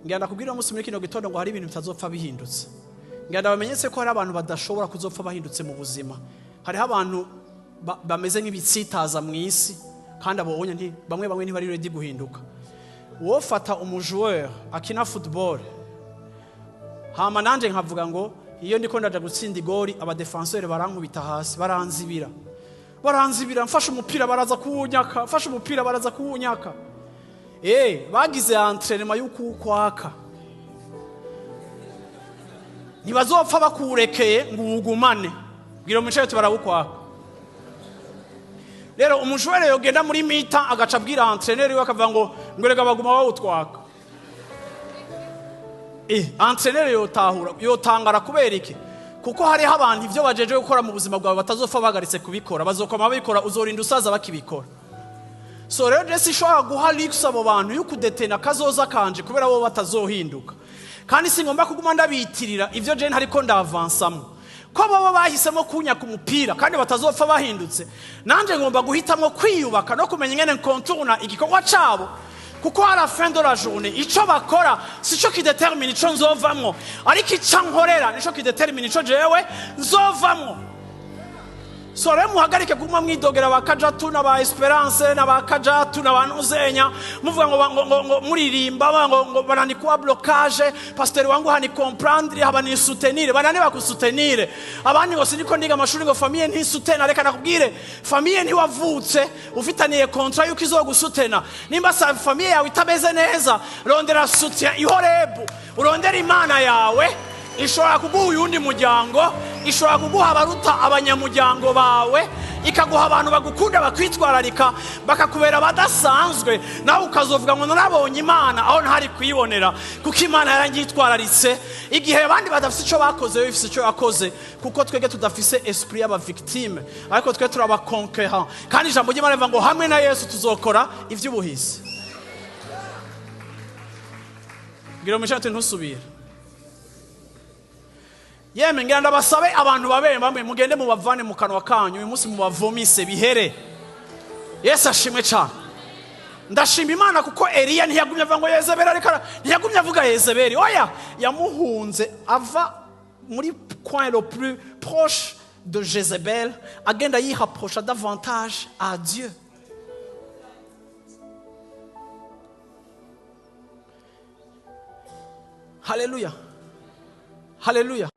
ngenda kubwira umunsi muri kino gitondo ngo hari ibintu bitazopfa bihindutse. Ngenda bamenyetse ko hari abantu badashobora kuzopfa bahindutse mu buzima. Hariho abantu bameze nk'ibitsitaza mu isi kandi abonye bamwe ntibari ready guhinduka. Wofata umujoueur akina football hama nanje nkavuga ngo iyo ndiko ndaja gutsinda igori abadefenseur barankubita hasi baranzibira mfashe umupira baraza kuwunyaka bagize entraînement y'ukukwaka ntibazopfa bakurekeye ngo ugumane bwira umucaye barawukwaka. Rero umujoueur yogenda muri mita agaca bwira entraîneur we akavuga ngo rega baguma bawutwaka. Entraîneur yotangara kubera iki? Kuko hari abantu ivyo bajeje gukora mu buzima bwawe batazopfa bagaritse kubikora, bazokoma babikora uzorinda usaza bakibikora. So rero Jesse shobora guha lix abo bantu y'ukudetena kazoza kanje kubera bo batazohinduka. Kandi singomba kuguma ndabitirira ivyo je ntariko ndavansamo. Ko baba bahisemo kunya ku mupira kandi batazopfa bahindutse, nanje ngomba guhitamo kwiyubaka no kumenya ingene nkonturna igikorwa cabo, kuko ara fin de la journée ico bakora sico kidetermine ico nzovamwo, ariko icyankorera nico kidetermine ico jewe nzovamwo. So rero muhagarike kuguma mwidogera bakajatu na ba Esperance na bakajatu na banuzenya muvuga ngo muririmba ngo banani kwa blocage pasteur wangu hani comprendre habani soutenir banani bakusutenire abandi ngo siniko ndiga amashuri ngo famille ntisutena. Reka nakubwire famille ntiwavutse ufitaniye contrat yuko izogusutena. Nimba sa famille yawe itabeze neza rondera soutien ihorebu, urondera imana yawe ishobora kuguha uyundi muryango, ishobora kuguha abaruta abanyamuryango bawe, ikaguha abantu bagukunda bakwitwararika bakakubera badasanzwe, nawe ukazovuga ngo narabonye imana aho ntari kuyibonera kuko imana yarangitwararitse igihe abandi badafite ico bakoze bifise ico yakoze, kuko twege tudafise esprit y'aba victime ariko twe turaba conquérant. Kandi ijambo ry'Imana rivuga ngo hamwe na Yesu tuzokora ivy'ubuhisi. Ngira umushati ntusubire. Yeme ngenda basabe abantu bamwe mugende mu bavane mu kanwa kanyu uyu munsi mu bavomise bihere. Yesu ashimwe cyane. Ndashima Imana kuko Eliya ntiyagumye avuga ngo Yezebeli, ariko ntiyagumye avuga Yezebeli. Oya, yamuhunze ava muri coin le plus proche de Jezebel agenda yihapprocha davantage à Dieu. Hallelujah. Hallelujah.